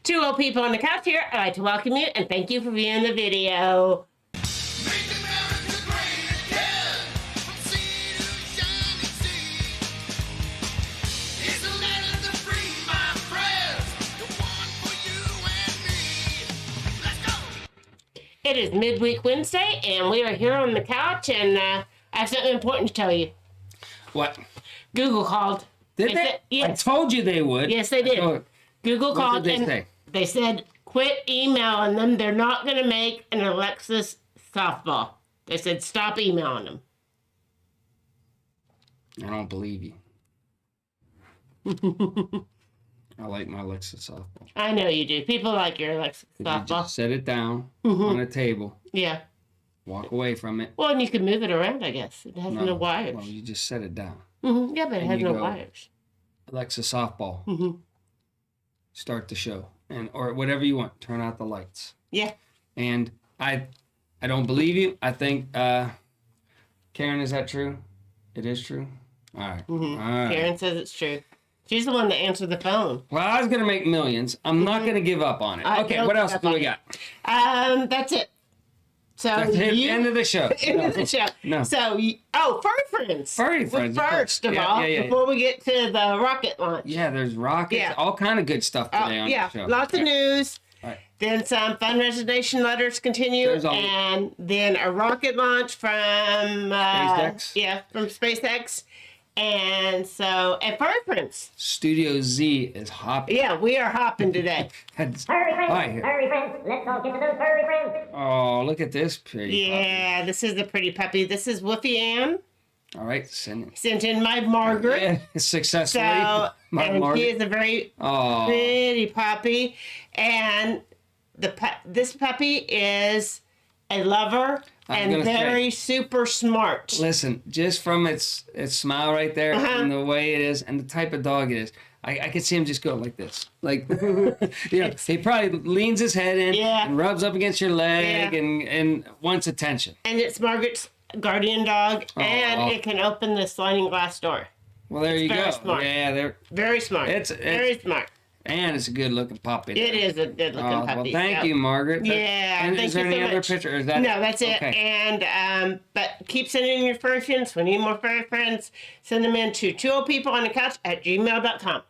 Two old people on the couch here. I'd like to welcome you and thank you for viewing the video. It is midweek Wednesday, and we are here on the couch, and I have something important to tell you. What? Google called. Did they? Said, yes. I told you they would. Yes, they did. Google called, did they and say? They said, quit emailing them. They're not going to make an Alexis softball. They said, stop emailing them. I don't believe you. I like my Alexa softball. I know you do. People like your Alexis You softball. just set it down on a table. Yeah. Walk away from it. Well, and you can move it around, I guess. It has no wires. Well, you just set it down. Yeah, but it has no wires. Alexa softball. Start the show. Or whatever you want. Turn out the lights. Yeah. And I don't believe you. I think, Karen, is that true? It is true? All right. All right. Karen says it's true. She's the one that answered the phone. Well, I was going to make millions. I'm not going to give up on it. Okay, what else do we got? That's it. So That's it. End of the show. End of the show. No. So, furry friends. Furry friends. First of all, before we get to the rocket launch. Yeah, there's rockets, all kind of good stuff today on the show. Lots of news. Right. Then some fun Reservation Letters continue, and then a rocket launch from SpaceX. Yeah, from SpaceX. And furry friends. Studio Z is hopping. Yeah, we are hopping today. Furry friends, let's all get to those furry friends. Oh, look at this pretty puppy. This is the pretty puppy. This is Woofy Ann. All right, sent in by Margaret. Yeah, successfully. And she is a very pretty puppy. And this puppy is a lover and very super smart. Listen, just from its smile right there and the way it is and the type of dog it is, I could see him just go like this. Like, he probably leans his head in and rubs up against your leg and wants attention. And it's Margaret's guardian dog, and it can open the sliding glass door. Well, there you go. Smart. Yeah, they're very smart. It's very smart. And it's a good-looking puppy. It is a good-looking puppy. Well, thank you, Margaret. And is there any other picture? Is that no, that's it. Okay. And but keep sending in your furry friends. We need more furry friends. Send them in to twooldpeopleonacouch@gmail.com.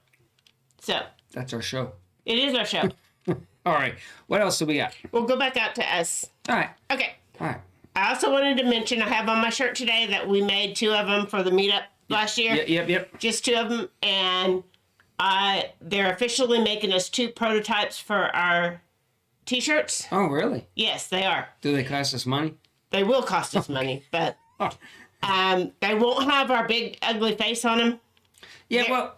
So that's our show. It is our show. All right. What else do we got? We'll go back out to us. All right. Okay. All right. I also wanted to mention I have on my shirt today that we made 2 of them for the meetup last year. Yep. Just 2 of them, and they're officially making us 2 prototypes for our t-shirts. Oh, really? Yes, they are. Do they cost us money? They will cost us money, but they won't have our big ugly face on them. Yeah, well,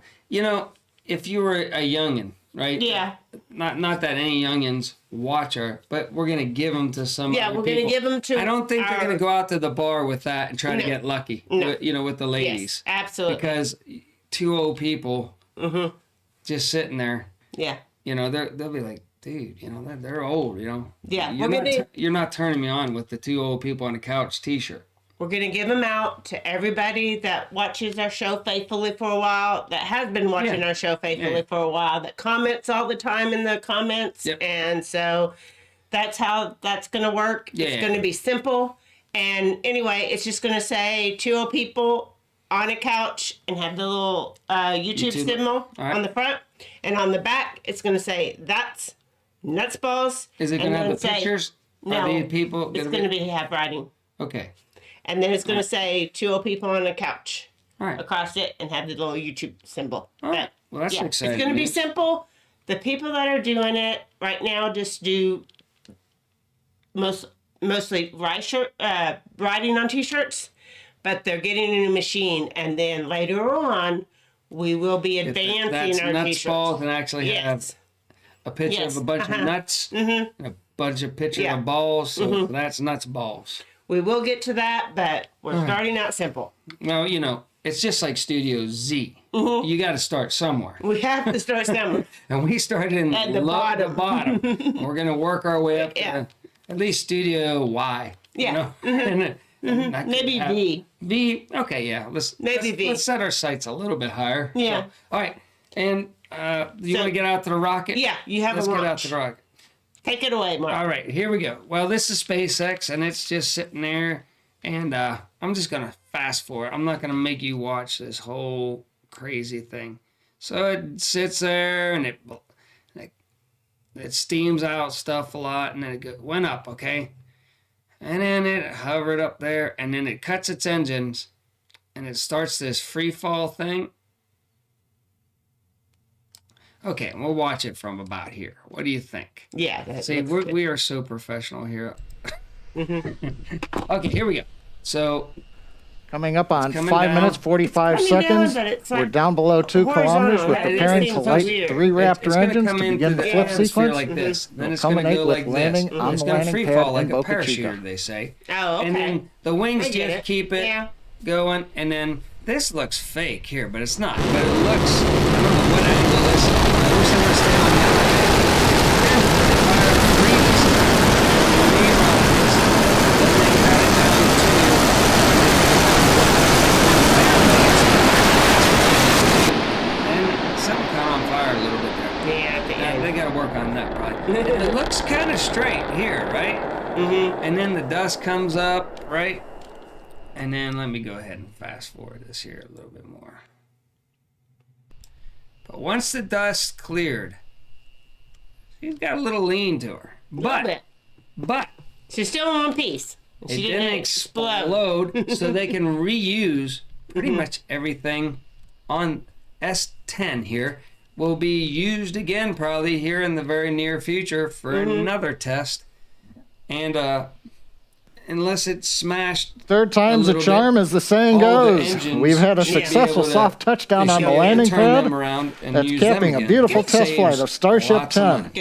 if you were a youngin', right? Yeah. Not that any youngins watch her, but we're gonna give them to some. Yeah, other we're people. gonna give them to. I don't think they're gonna go out to the bar with that and try to get lucky. No. With the ladies. Yes, absolutely. Because 2 old people just sitting there. Yeah. They'll be like, dude, they're old. Yeah. You're not turning me on with the 2 old people on the couch T-shirt. We're going to give them out to everybody that watches our show faithfully for a while, that has been watching our show faithfully for a while, that comments all the time in the comments. Yep. And so that's how that's going to work. Yeah. It's going to be simple. And anyway, it's just going to say 2 old people on a couch and have the little YouTube symbol on the front. And on the back, it's going to say, that's Nutsballs. Is it going to have the pictures? No, the people it's going to have writing. Okay. And then it's going to say 2 old people on a couch across it and have the little YouTube symbol. All right. Well, that's exciting. It's going to be simple. The people that are doing it right now just do mostly writing on T-shirts, but they're getting a new machine. And then later on, we will be advancing our T-shirts. Nutsballs and actually have a picture of a bunch of nuts and a bunch of pictures of balls. So that's Nutsballs. We will get to that, but we're starting out simple. Well, it's just like Studio Z. You got to start somewhere. We have to start somewhere. And we started in the bottom. We're going to work our way up to at least Studio Y. Yeah. And Maybe V. V. Okay, yeah. Let's set our sights a little bit higher. Yeah. So, all right. And You want to get out to the rocket? Yeah, you have Let's a launch. get out to the rocket. Take it away, Mark. All right, here we go. Well, this is SpaceX, and it's just sitting there, and I'm just going to fast forward. I'm not going to make you watch this whole crazy thing. So it sits there, and it steams out stuff a lot, and then it went up, okay? And then it hovered up there, and then it cuts its engines, and it starts this free fall thing. Okay, we'll watch it from about here. What do you think? Yeah. See, we are so professional here. Okay, here we go. So, coming up on 5 down. minutes, 45 seconds. We're down below 2 kilometers with preparing to light 3 Raptor engines to begin the flip sequence. Like this. Then We'll it's going to culminate go with like landing this. on It's the going to landing free pad fall like in a Boca parachuter, Chica. they say. Oh, okay. And then the wings just keep it Yeah. going. And then this looks fake here, but it's not. But it looks, I don't know what angle this is. I wish I would stay on that. They got to work on that probably. It looks kind of straight here, right? Mm-hmm. And then the dust comes up, right? And then let me go ahead and fast forward this here a little bit more. But once the dust cleared, she's got a little lean to her. But she's still in one piece. She didn't explode, so they can reuse pretty much everything on S10 here. Will be used again probably here in the very near future for another test. And unless it's smashed. Third time's a charm, as the saying goes. We've had a successful soft touchdown on the landing pad. That's capping a beautiful test flight of Starship 10.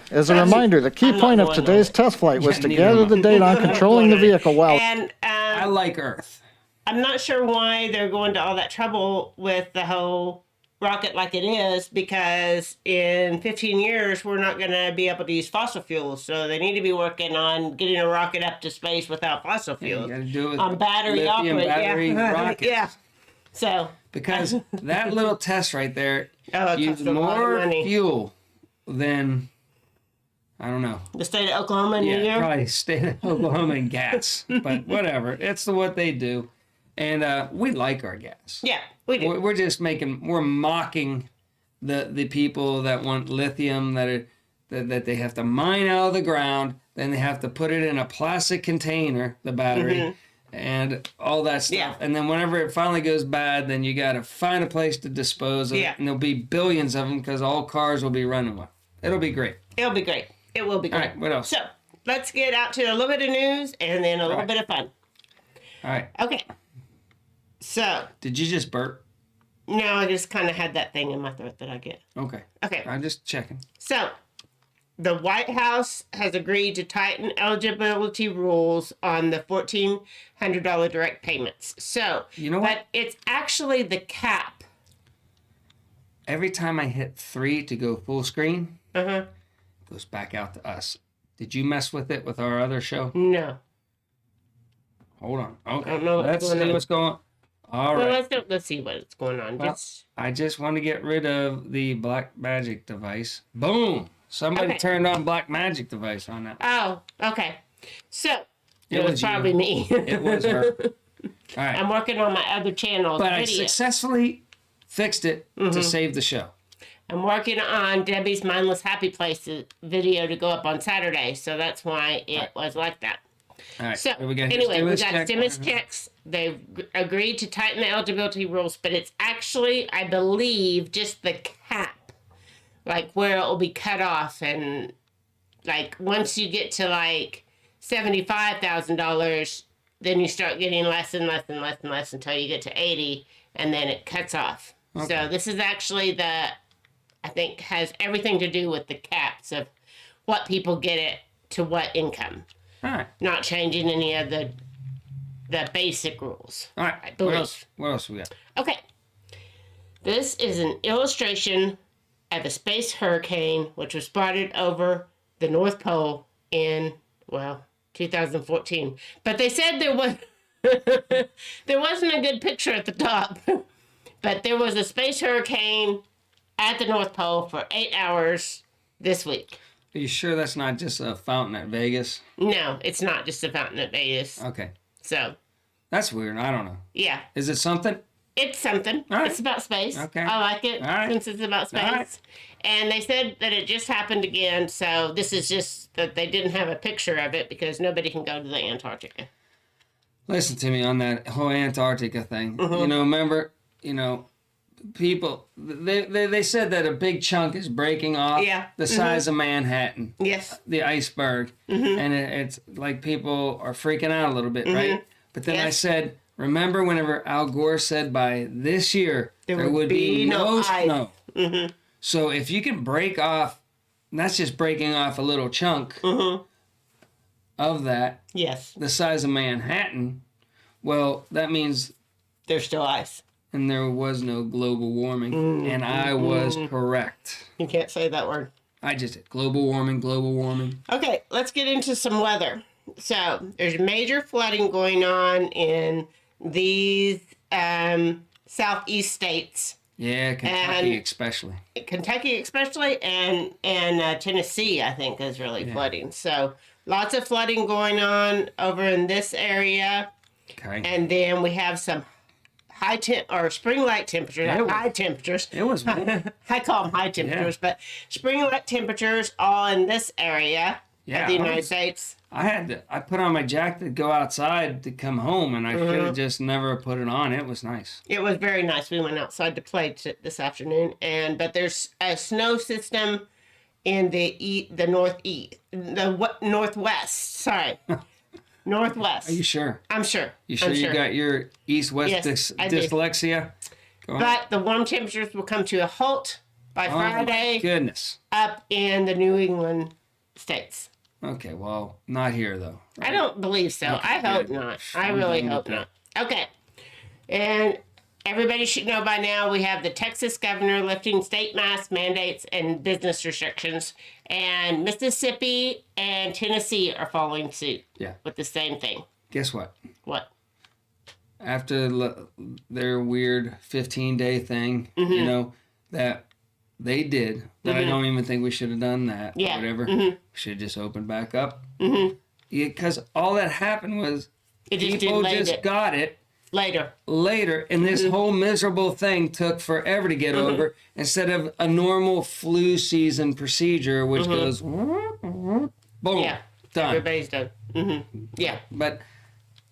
As a reminder, the key point of today's test flight was to gather the data on controlling the vehicle well. And I like Earth. I'm not sure why they're going to all that trouble with the whole rocket like it is, because in 15 years we're not going to be able to use fossil fuels, so they need to be working on getting a rocket up to space without fossil fuels. You got to do it on battery rockets. Yeah. So because that little test right there used more fuel than, I don't know, the state of Oklahoma. Probably state of Oklahoma and gas, but whatever. It's what they do. And we like our gas. Yeah, we do. We're just we're mocking the people that want lithium, that they have to mine out of the ground, then they have to put it in a plastic container, the battery, and all that stuff. Yeah. And then whenever it finally goes bad, then you got to find a place to dispose of it. And there'll be billions of them because all cars will be running one. It'll be great. It'll be great. It will be great. All right, what else? So let's get out to a little bit of news and then a little bit of fun. All right. Okay. So. Did you just burp? No, I just kind of had that thing in my throat that I get. Okay. Okay. I'm just checking. So, the White House has agreed to tighten eligibility rules on the $1,400 direct payments. So, you know what? But it's actually the cap. Every time I hit 3 to go full screen, it goes back out to us. Did you mess with it with our other show? No. Hold on. Okay. I don't know Let's see what's going on. All right. Let's see what's going on. Well, I just want to get rid of the Black Magic device. Boom! Somebody turned on Black Magic device on that. Oh, okay. So, it was probably me. It was her. All right. I'm working on my other channel's But video. I successfully fixed it to save the show. I'm working on Debbie's Mindless Happy Places video to go up on Saturday, so that's why it was like that. All right. So, we got anyway, we got stimulus checks. They've agreed to tighten the eligibility rules, but it's actually, I believe, just the cap, like where it will be cut off. And like once you get to like $75,000, then you start getting less and less and less and less until you get to 80, and then it cuts off. Okay. So this is actually I think has everything to do with the caps of what people get it to what income. All right. Not changing any of the basic rules. All right. I believe. What else we got? Okay. This is an illustration of a space hurricane which was spotted over the North Pole in 2014. But they said there wasn't a good picture at the top. But there was a space hurricane at the North Pole for 8 hours this week. Are you sure that's not just a fountain at Vegas? No, it's not just a fountain at Vegas. Okay. So. That's weird. I don't know. Yeah. Is it something? It's something. Right. It's about space. Okay. I like it since it's about space. Right. And they said that it just happened again, so this is just that they didn't have a picture of it because nobody can go to the Antarctica. Listen to me on that whole Antarctica thing. Remember, people, they said that a big chunk is breaking off the size of Manhattan. Yes. The iceberg. And it's like people are freaking out a little bit, right? But then I said, remember whenever Al Gore said by this year there would be no snow. So if you can break off, that's just breaking off a little chunk of that. Yes. The size of Manhattan. Well, that means there's still ice. And there was no global warming. And I was correct. You can't say that word. I just said global warming. Okay, let's get into some weather. So there's major flooding going on in these southeast states. Yeah, Kentucky especially. And Tennessee, I think, is really flooding. So lots of flooding going on over in this area. Okay. And then we have some spring-like temperatures. High temperatures. It was. I call them high temperatures, but spring-like temperatures all in this area of the United States. I put on my jacket to go outside to come home, and I could have just never put it on. It was nice. It was very nice. We went outside to play this afternoon, but there's a snow system in the northwest. Sorry, northwest. Are you sure? I'm sure. You sure you got your east-west dyslexia? But the warm temperatures will come to a halt by Friday. My goodness. Up in the New England states. Okay, well, not here, though. Right? I don't believe so. Okay, I hope not. I really hope not. Okay. And everybody should know by now we have the Texas governor lifting state mask mandates and business restrictions. And Mississippi and Tennessee are following suit with the same thing. Guess what? What? After their weird 15-day thing, that they did, but I don't even think we should have done that. Or whatever. We should have just opened back up. Because all that happened was people just got it later, and this whole miserable thing took forever to get over instead of a normal flu season procedure, which goes boom, done. Everybody's done. Yeah. But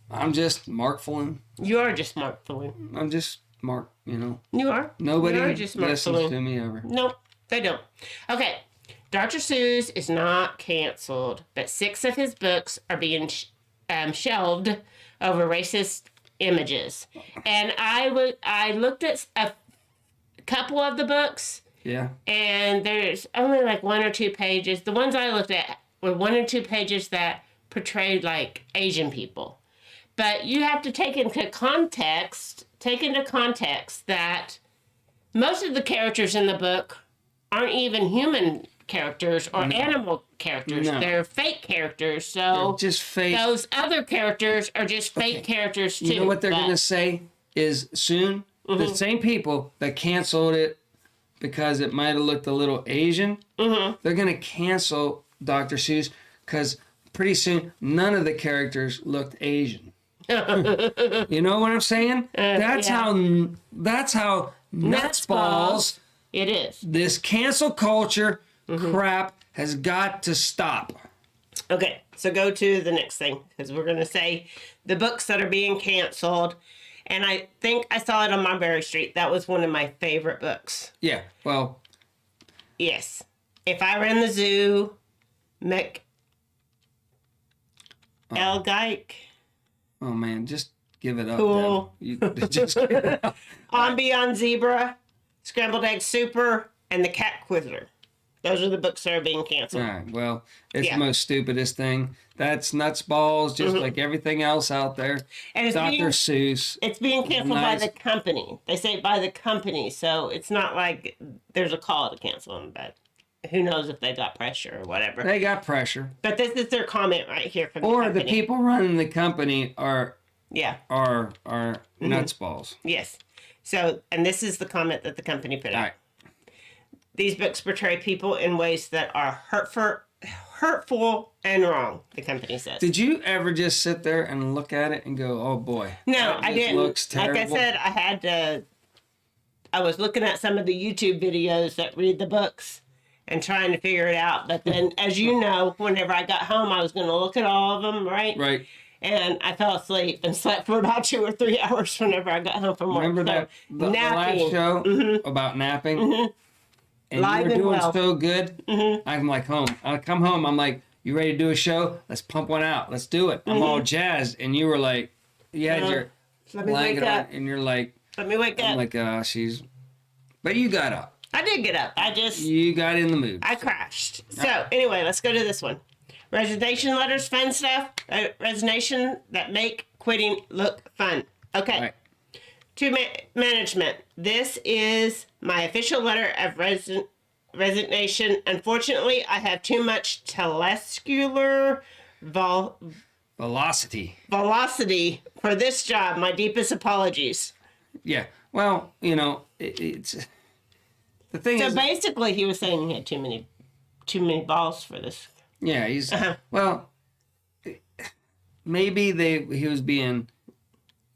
I'm just Mark Flynn. You are just Mark Flynn. I'm just Mark, You are. Nobody just listens to me ever. Nope, they don't. Okay. Dr. Seuss is not canceled, but 6 of his books are being shelved over racist images. And I looked at a couple of the books. Yeah. And there's only like 1 or 2 pages. The ones I looked at were 1 or 2 pages that portrayed like Asian people. But you have to take into context that most of the characters in the book aren't even human characters or animal characters. No. They're fake characters. So they're just fake. Those other characters are just fake characters too. You know what they're going to say is soon? The same people that canceled it because it might have looked a little Asian, they're going to cancel Dr. Seuss because pretty soon none of the characters looked Asian. You know what I'm saying? That's how nutsballs it is. This cancel culture crap has got to stop. Okay, so go to the next thing because we're going to say the books that are being canceled. And I think I saw it on Mulberry Street. That was one of my favorite books. Yeah, well. Yes. If I Ran the Zoo, Elgike. Oh, man, just give it up. Cool. Just give it up. On Beyond Zebra, Scrambled Egg Super, and The Cat Quizzler. Those are the books that are being canceled. All right, well, it's the most stupidest thing. That's nutsballs, just like everything else out there. And it's Dr. Seuss. It's being canceled by the company. They say by the company, so it's not like there's a call to cancel them, but who knows if they got pressure or whatever. They got pressure. But this is their comment right here from the company. Or the people running the company are nutsballs. Yes. So, and this is the comment that the company put out. All right. these books portray people in ways that are hurtful and wrong, the company says. Did you ever just sit there and look at it and go, oh boy? No, I didn't. Looks terrible. Like I said, I was looking at some of the YouTube videos that read the books and trying to figure it out. But then, as you know, whenever I got home, I was going to look at all of them, right? Right. And I fell asleep and slept for about 2 or 3 hours whenever I got home from work. Remember that the last show about napping? Mm-hmm. And Live you were doing well. so good. Mm-hmm. I'm like home. I come home. I'm like, you ready to do a show? Let's pump one out. Let's do it. I'm all jazzed. And you were like, you had your blanket on, and you're like, let me wake up. I'm like, but you got up. I did get up. You got in the mood. I crashed. So anyway, let's go to this one. Resignation letters, fun stuff. Resignation that make quitting look fun. Okay. Right. To management, this is my official letter of resignation. Unfortunately, I have too much telescular velocity for this job. My deepest apologies. Yeah. Well, it's the thing. So basically, he was saying he had too many balls for this. Yeah, he's well. Maybe he was being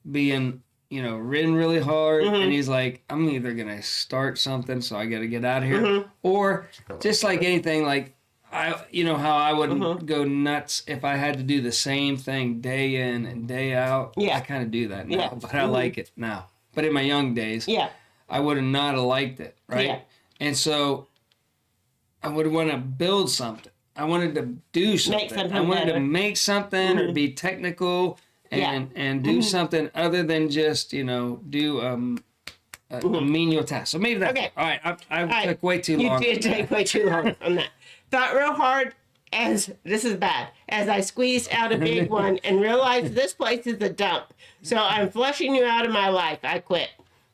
ridden really hard, and he's like, I'm either gonna start something, so I got to get out of here, or just like anything, like how I wouldn't go nuts if I had to do the same thing day in and day out. Yeah, I kind of do that now, but I like it now. But in my young days, I would have not liked it, right? Yeah. And so I would want to build something. I wanted to do something. I wanted to make something or be technical and do something other than just, do a menial task. So maybe that's okay. All right. I took way too long. You did take way too long on that. Thought real hard this is bad, as I squeezed out a big one and realized this place is a dump. So I'm flushing you out of my life. I quit.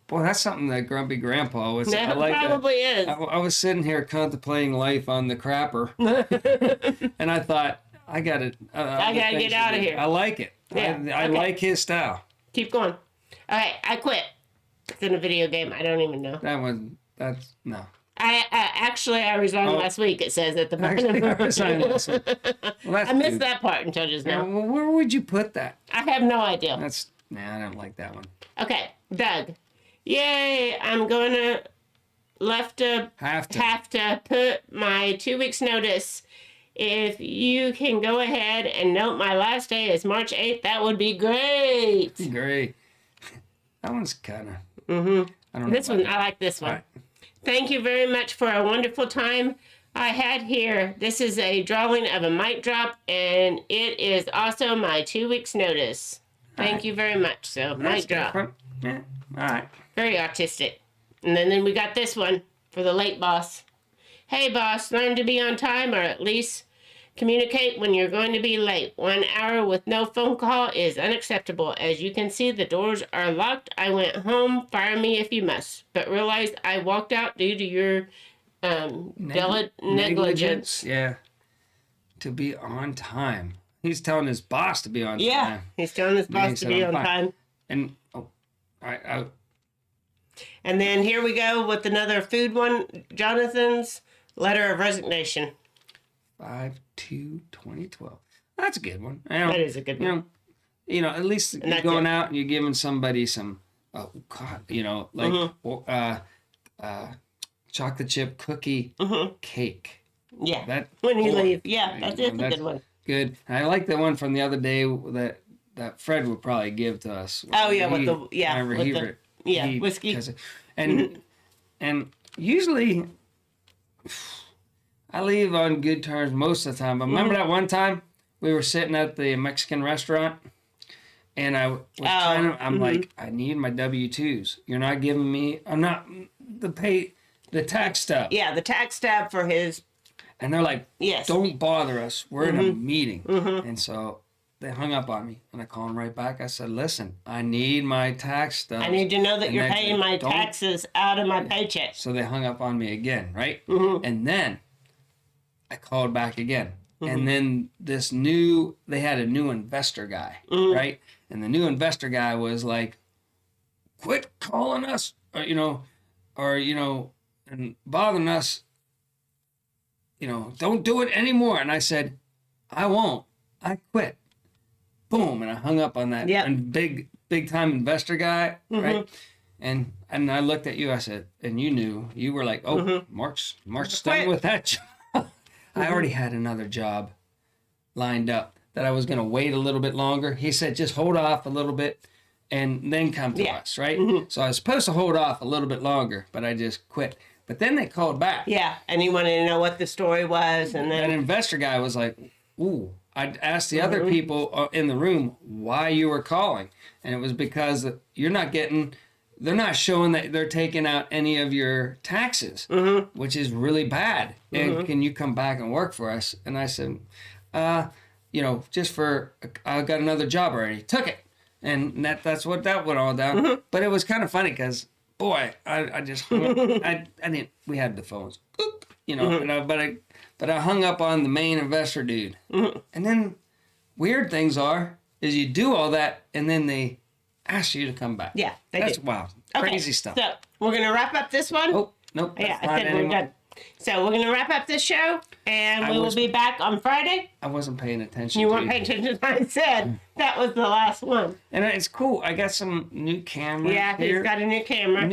Boy, that's something that Grumpy Grandpa was. That probably is. I was sitting here contemplating life on the crapper, and I thought, I got to get out of here. I like it. Yeah. I like his style. Keep going. All right, I quit. It's in a video game. I don't even know. No. I resigned last week. It says at the bottom. I resigned last week. Well, I missed that part until just now. Well, where would you put that? I have no idea. I don't like that one. Okay, Doug. Yay! I'm gonna have to put my 2 weeks notice. If you can go ahead and note my last day is March 8th, that would be great. Great. That one's kind of. I don't know. This one, I like this one. Right. Thank you very much for a wonderful time I had here. This is a drawing of a mic drop, and it is also my 2 weeks notice. Thank you very much. So, mic drop. Yeah. All right. Very artistic. And then we got this one for the late boss. Hey, boss, learn to be on time, or at least communicate when you're going to be late. 1 hour with no phone call is unacceptable. As you can see, the doors are locked. I went home. Fire me if you must. But realized I walked out due to your negligence. Yeah. To be on time. He's telling his boss to be on time. Yeah, he's telling his boss to be on time. And, and then here we go with another food one. Jonathan's letter of resignation. 5/2/2012. That's a good one. That is a good one. At least you're going out and you're giving somebody some, chocolate chip cookie cake. Yeah. When you leave. Yeah, that's a good one. Good. I like the one from the other day that Fred would probably give to us. Oh yeah, whiskey. And usually I leave on good terms most of the time. But remember that one time we were sitting at the Mexican restaurant, and I was I'm like, I need my W-2s. You're not giving me. I'm not the tax stub. Yeah, the tax stub for his. And they're like, don't bother us. We're in a meeting. And so they hung up on me. And I called them right back. I said, listen, I need my tax stuff. I need to know that you're paying my taxes out of my paycheck. So they hung up on me again, right? And then I called back again. And then they had a new investor guy, right? And the new investor guy was like, quit calling us, or and bothering us, don't do it anymore. And I said, I won't. I quit. Boom. And I hung up on that and big time investor guy, right? And I looked at you, I said, and you knew, you were like, oh, Mark's done with that job. I already had another job lined up that I was going to wait a little bit longer. He said, just hold off a little bit and then come to us, right? So I was supposed to hold off a little bit longer, but I just quit. But then they called back. Yeah, and he wanted to know what the story was. And then that investor guy was like, ooh. I asked the other people in the room why you were calling. And it was because they're not showing that they're taking out any of your taxes, which is really bad. And can you come back and work for us? And I said, I got another job already. Took it. And that's what that went all down. But it was kind of funny because, boy, I just, we had the phones, but I hung up on the main investor dude. And then weird things is you do all that and then they ask you to come back. Yeah, that's wow. Crazy stuff. So we're going to wrap up this one. Oh, nope. Yeah, I said we're done. So we're going to wrap up this show and we will be back on Friday. I wasn't paying attention. You weren't paying attention. I said that was the last one. And it's cool. I got some new camera. Yeah, he's got a new camera.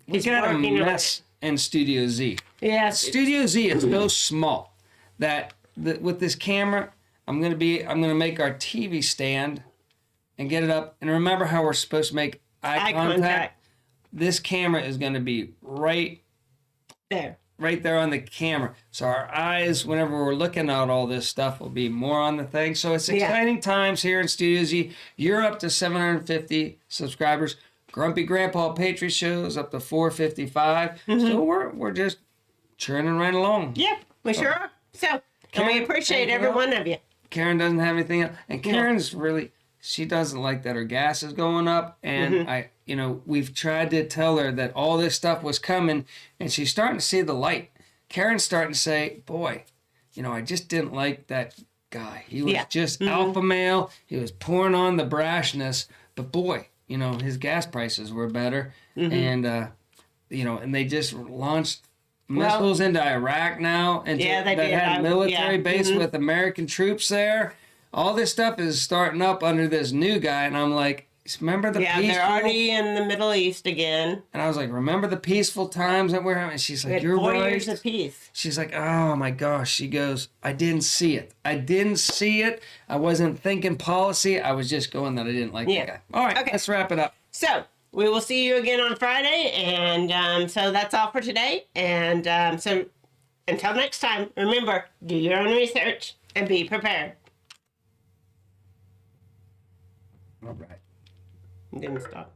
We got a mess in Studio Z. Yeah. Studio Z is so small that with this camera, I'm gonna make our TV stand and get it up. And remember how we're supposed to make eye contact? This camera is gonna be right there on the camera. So our eyes, whenever we're looking at all this stuff, will be more on the thing. So it's exciting times here in Studio Z. You're up to 750 subscribers. Grumpy Grandpa Patriot shows up to 455. So we're just churning right along. Yep, we sure are. So, and we appreciate every one of you. Karen doesn't have anything else. And Karen's really, she doesn't like that her gas is going up. And we've tried to tell her that all this stuff was coming and she's starting to see the light. Karen's starting to say, boy, I just didn't like that guy. He was just alpha male. He was pouring on the brashness, but boy, his gas prices were better. And, and they just launched missiles into Iraq now. And that had military base with American troops there. All this stuff is starting up under this new guy. And I'm like, remember the peaceful... they're already in the Middle East again. And I was like, remember the peaceful times that we're having? And she's like, you're 4 right. years of peace. She's like, oh my gosh. She goes, I didn't see it. I wasn't thinking policy. I was just going that I didn't like the guy. All right, let's wrap it up. So we will see you again on Friday. And so that's all for today. And so until next time, remember, do your own research and be prepared. All right. Didn't stop.